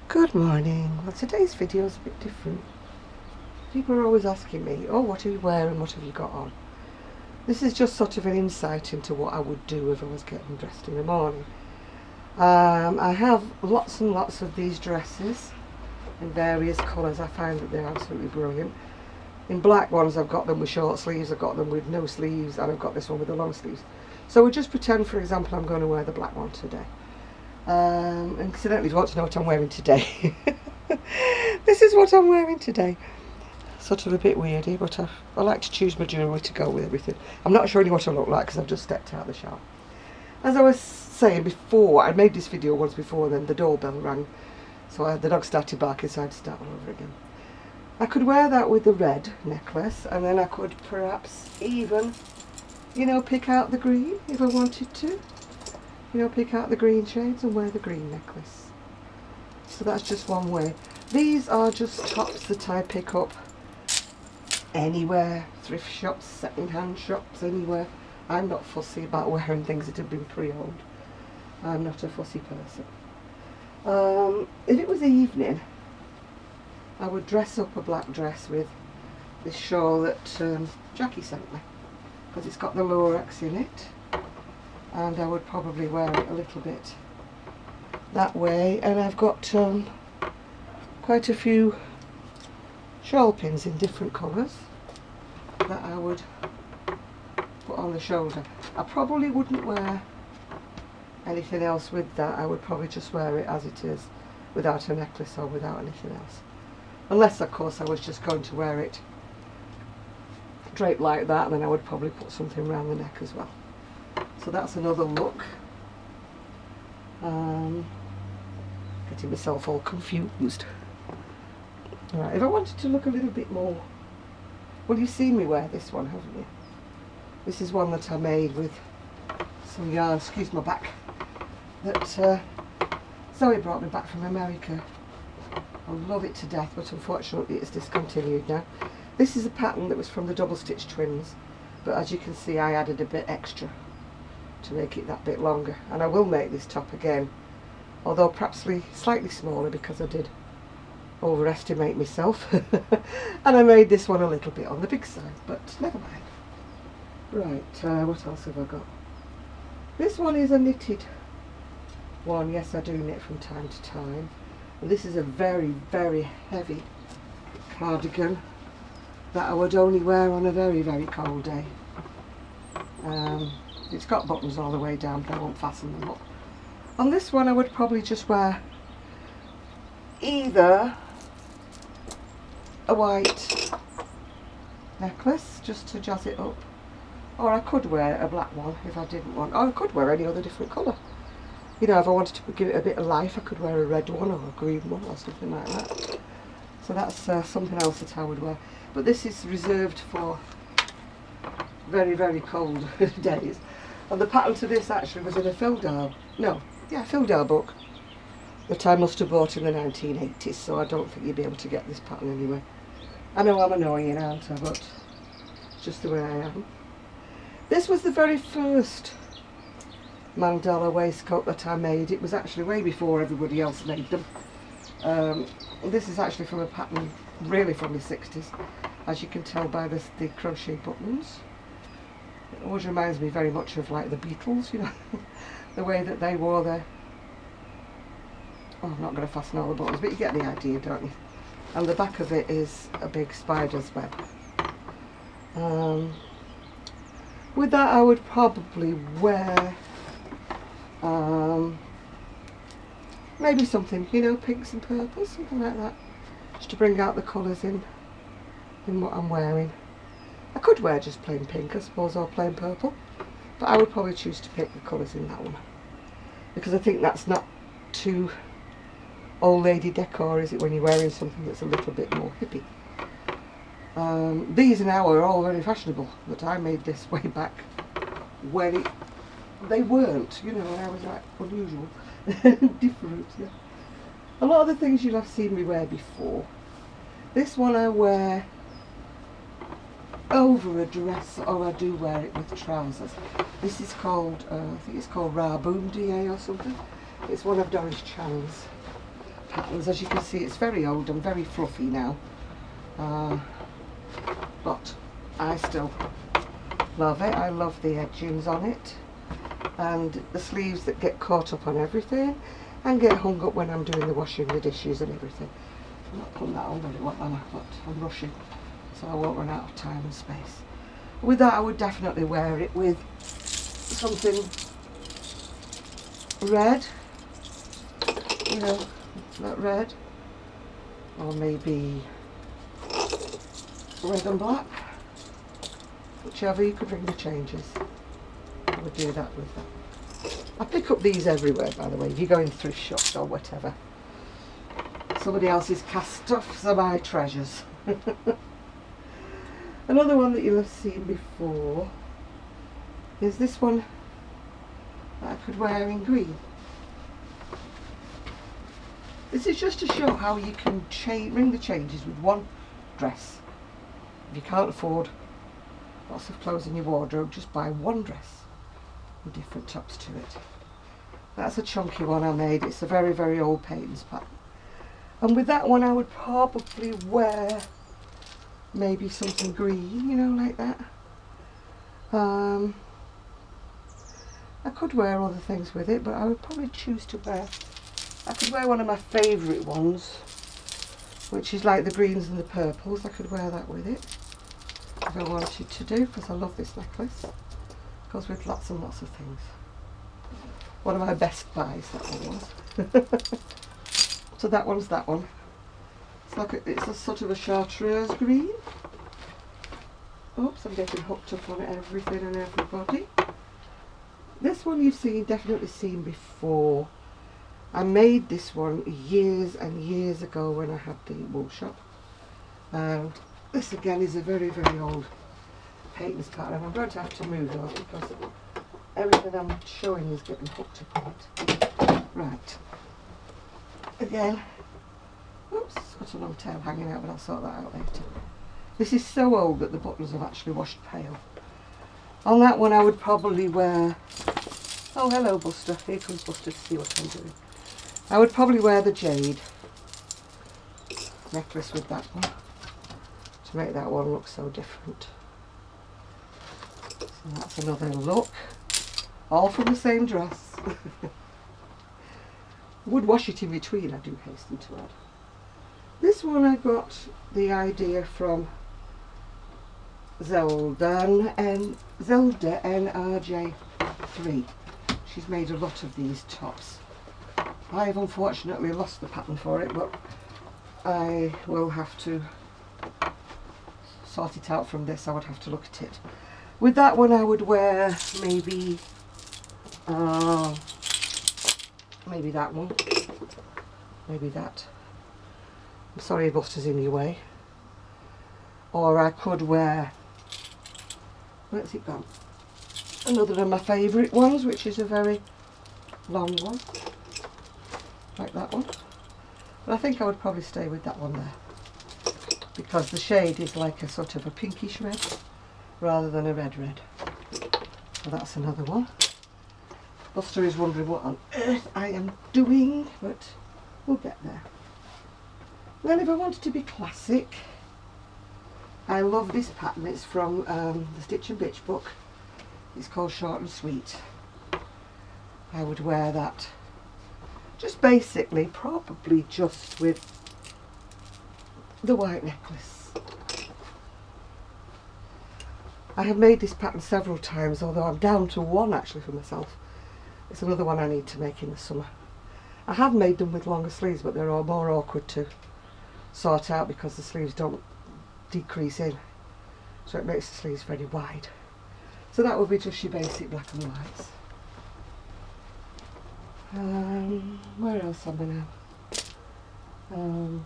Good morning. Well, today's video is a bit different. People are always asking me, oh, what are you wearing, what have you got on? This is just sort of an insight into what I would do if I was getting dressed in the morning. I have lots and lots of these dresses in various colours. I find that they're absolutely brilliant. In black ones I've got them with short sleeves, I've got them with no sleeves, and I've got this one with the long sleeves. So we'll just pretend, for example, I'm going to wear the black one today. Incidentally, if you want to know what I'm wearing today, this is what I'm wearing today. Sort of a bit weirdy, but I like to choose my jewellery to go with everything. I'm not showing you what I look like because I've just stepped out of the shower. As I was saying before, I made this video once before, then the doorbell rang, so the dog started barking, so I had to start all over again. I could wear that with the red necklace, and then I could perhaps even, pick out the green if I wanted to. Pick out the green shades and wear the green necklace. So that's just one way. These are just tops that I pick up anywhere, thrift shops, second-hand shops, anywhere. I'm not fussy about wearing things that have been pre-owned. I'm not a fussy person. If it was evening, I would dress up a black dress with this shawl that Jackie sent me, because it's got the Lorex in it. And I would probably wear it a little bit that way, and I've got quite a few shawl pins in different colours that I would put on the shoulder. I probably wouldn't wear anything else with that. I would probably just wear it as it is, without a necklace or without anything else, unless of course I was just going to wear it draped like that, and then I would probably put something around the neck as well. So that's another look. Getting myself all confused. Alright, if I wanted to look a little bit more, well, you've seen me wear this one, haven't you? This is one that I made with some yarn, excuse my back, that Zoe brought me back from America. I love it to death, but unfortunately it's discontinued now. This is a pattern that was from the double stitch twins, but as you can see I added a bit extra to make it that bit longer, and I will make this top again, although perhaps slightly smaller, because I did overestimate myself and I made this one a little bit on the big side, but never mind. Right, what else have I got? This one is a knitted one. Yes, I do knit from time to time, and this is a very, very heavy cardigan that I would only wear on a very, very cold day. It's got buttons all the way down, but I won't fasten them up. On this one I would probably just wear either a white necklace just to jazz it up, or I could wear a black one if I didn't want, or I could wear any other different colour. If I wanted to give it a bit of life, I could wear a red one or a green one or something like that. So that's something else that I would wear. But this is reserved for very, very cold days. And the pattern to this actually was in a Fildar book that I must have bought in the 1980s, so I don't think you'd be able to get this pattern anyway. I know I'm annoying, aren't I, but it's just the way I am. This was the very first mandala waistcoat that I made. It was actually way before everybody else made them. This is actually from a pattern really from the 60s, as you can tell by the crochet buttons. It always reminds me very much of like the Beatles, the way that they wore their... Oh, I'm not going to fasten all the buttons, but you get the idea, don't you? And the back of it is a big spider's web. With that I would probably wear maybe something, pinks and purples, something like that, just to bring out the colours in what I'm wearing. I could wear just plain pink, I suppose, or plain purple, but I would probably choose to pick the colours in that one, because I think that's not too old lady decor, is it, when you're wearing something that's a little bit more hippie. These now are all very fashionable, but I made this way back when they weren't, when I was like unusual, different, yeah. A lot of the things you'll have seen me wear before. This one I wear over a dress, or I do wear it with trousers. This is called, I think it's called Raboom DA or something. It's one of Doris Chan's patterns. As you can see, it's very old and very fluffy now, but I still love it. I love the edgings on it and the sleeves that get caught up on everything and get hung up when I'm doing the washing, the dishes and everything. I'm not putting that on very well, am I? But I'm rushing, so I won't run out of time and space. With that, I would definitely wear it with something red, you know, that red, or maybe red and black, whichever. You could ring the changes. I would do that with that. I pick up these everywhere, by the way, if you go in thrift shops or whatever. Somebody else's cast stuffs are my treasures. Another one that you'll have seen before is this one that I could wear in green. This is just to show how you can ring the changes with one dress. If you can't afford lots of clothes in your wardrobe, just buy one dress with different tops to it. That's a chunky one I made. It's a very, very old Payton's pattern. And with that one I would probably wear maybe something green, you know, like that. I could wear other things with it, but I would probably choose to wear, I could wear one of my favourite ones, which is like the greens and the purples. I could wear that with it if I wanted to do, because I love this necklace. It goes with lots and lots of things. One of my best buys, that one was. So that one's that one. It's like it's a sort of a chartreuse green. Oops, I'm getting hooked up on everything and everybody. This one you've definitely seen before. I made this one years and years ago when I had the wool shop. And this again is a very, very old Payton's pattern. I'm going to have to move those because everything I'm showing is getting hooked up on it. Right. Again, oops, it's got a long tail hanging out, but I'll sort that out later. This is so old that the buttons have actually washed pale. On that one I would probably wear, oh hello Buster, here comes Buster to see what I'm doing. I would probably wear the jade necklace with that one to make that one look so different. So that's another look, all from the same dress. Would wash it in between, I do hasten to add. This one I got the idea from Zelda NRJ3. She's made a lot of these tops. I've unfortunately lost the pattern for it, but I will have to sort it out from this. I would have to look at it. With that one I would wear maybe maybe that one, maybe that. I'm sorry Buster's in your way. Or I could wear, where's it gone? Another of my favourite ones, which is a very long one, like that one. But I think I would probably stay with that one there, because the shade is like a sort of a pinkish red rather than a red. So that's another one. Buster is wondering what on earth I am doing, but we'll get there. Then if I wanted to be classic, I love this pattern. It's from the Stitch and Bitch book. It's called Short and Sweet. I would wear that just basically, probably just with the white necklace. I have made this pattern several times, although I'm down to one actually for myself. It's another one I need to make in the summer. I have made them with longer sleeves, but they're all more awkward to sort out because the sleeves don't decrease in, so it makes the sleeves very wide. So that would be just your basic black and whites. Where else am I now?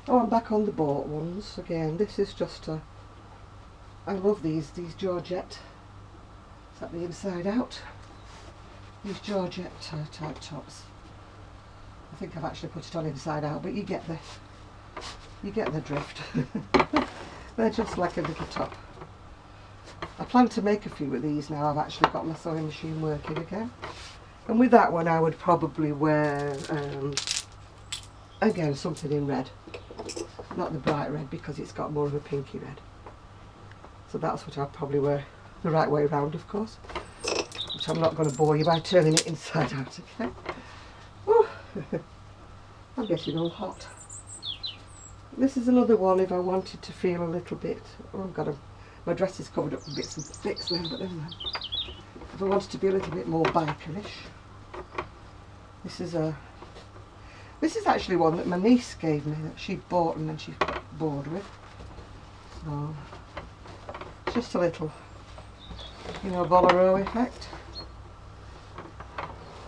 Oh, I'm back on the bought ones again. This is just a, I love these Georgette. Is that the inside out? These Georgette type tops. I think I've actually put it on inside out, but you get the drift. They're just like a little top. I plan to make a few of these now. I've actually got my sewing machine working again. And with that one I would probably wear Again, something in red. Not the bright red, because it's got more of a pinky red. So that's what I'd probably wear the right way round, of course. But I'm not going to bore you by turning it inside out again. Whew. I'm getting all hot. This is another one if I wanted to feel a little bit... Oh, I've got my dress is covered up with bits and bits now, but never mind. If I wanted to be a little bit more bikerish. This is actually one that my niece gave me, that she bought and then she got bored with. So, just a little, you know, bolero effect.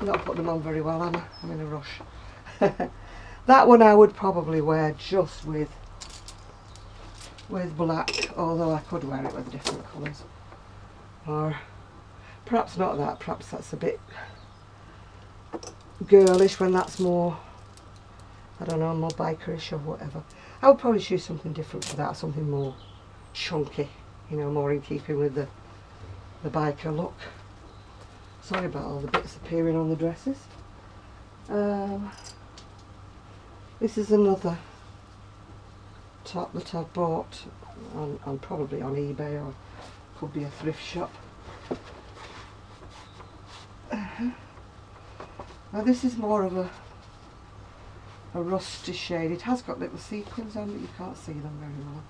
I'm not putting them on very well, am I? I'm in a rush. That one I would probably wear just with black, although I could wear it with different colours. Or perhaps not that, perhaps that's a bit girlish when that's more, I don't know, more bikerish or whatever. I would probably choose something different for that, something more chunky, you know, more in keeping with the biker look. Sorry about all the bits appearing on the dresses. This is another top that I've bought on probably on eBay, or could be a thrift shop. Now this is more of a rusty shade. It has got little sequins on, but you can't see them very well.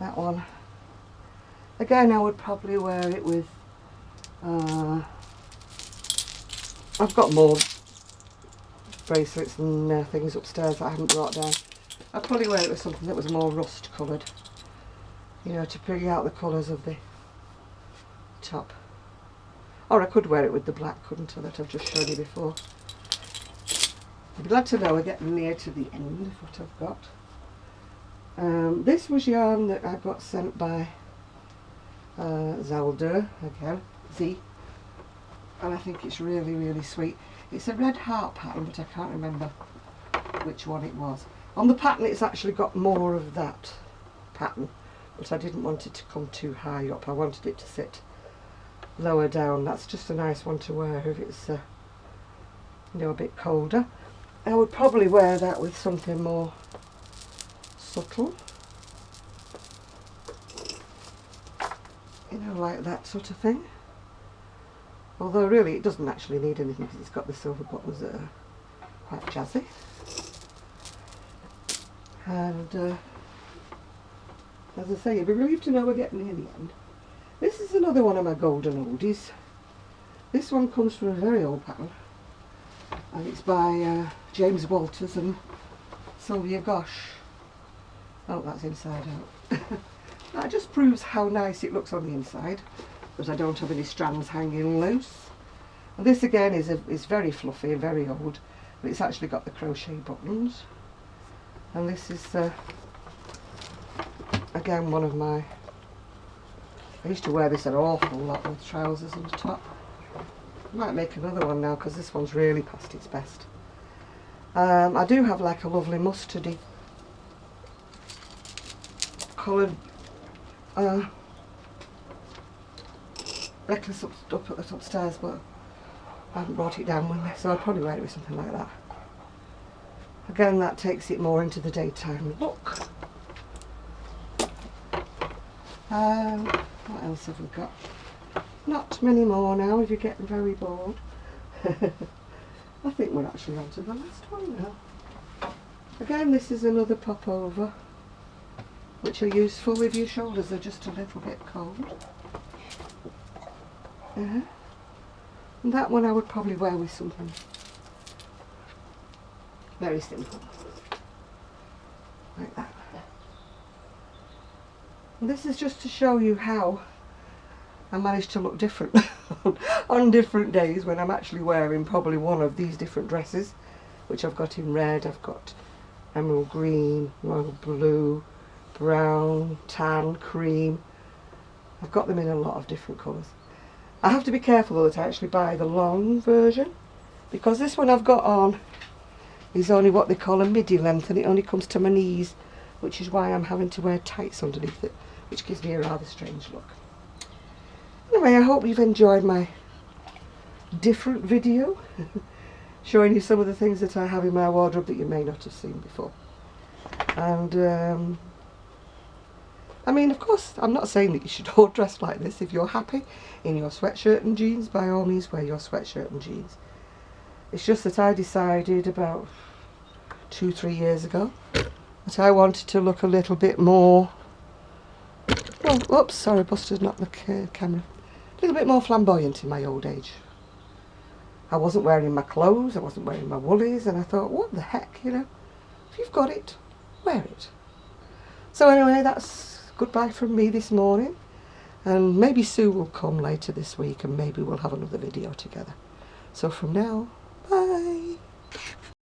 That one, again, I would probably wear it with, I've got more bracelets and things upstairs that I haven't brought down. I'd probably wear it with something that was more rust coloured, you know, to bring out the colours of the top. Or I could wear it with the black, couldn't I, that I've just shown you before. I'd be glad to know we're getting near to the end of what I've got. This was yarn that I got sent by Zelda, again, Z, and I think it's really, really sweet. It's a red heart pattern, but I can't remember which one it was. On the pattern it's actually got more of that pattern, but I didn't want it to come too high up. I wanted it to sit lower down. That's just a nice one to wear if it's you know, a bit colder. I would probably wear that with something more subtle, you know, like that sort of thing. Although really it doesn't actually need anything because it's got the silver buttons that are quite jazzy. And as I say, you'll be relieved to know we're getting near the end. This is another one of my golden oldies. This one comes from a very old pattern, and it's by James Walters and Sylvia Gosh. Oh, that's inside out. That just proves how nice it looks on the inside, but I don't have any strands hanging loose. And this again is very fluffy and very old, but it's actually got the crochet buttons. And this is again one of my, I used to wear this an awful lot with trousers and top. I might make another one now because this one's really past its best. I do have like a lovely mustardy coloured necklace up upstairs, but I haven't brought it down with me, so I'd probably wear it with something like that. Again, that takes it more into the daytime look. What else have we got? Not many more now if you're getting very bored. I think we're actually on to the last one now. Again, this is another pop over, which are useful if your shoulders are just a little bit cold. And that one I would probably wear with something very simple, like that. And this is just to show you how I managed to look different on different days when I'm actually wearing probably one of these different dresses, which I've got in red, I've got emerald green, royal blue, brown, tan, cream. I've got them in a lot of different colours. I have to be careful though that I actually buy the long version, because this one I've got on is only what they call a midi length, and it only comes to my knees, which is why I'm having to wear tights underneath it, which gives me a rather strange look. Anyway, I hope you've enjoyed my different video. showing you some of the things that I have in my wardrobe that you may not have seen before. And I mean, of course, I'm not saying that you should all dress like this. If you're happy in your sweatshirt and jeans, by all means wear your sweatshirt and jeans. It's just that I decided about 2-3 years ago that I wanted to look a little bit more, well, oops, sorry, busted knocked the camera, a little bit more flamboyant in my old age. I wasn't wearing my clothes, I wasn't wearing my woolies, and I thought, what the heck, you know, if you've got it, wear it. So anyway, that's goodbye from me this morning, and maybe Sue will come later this week and maybe we'll have another video together. So from now, bye.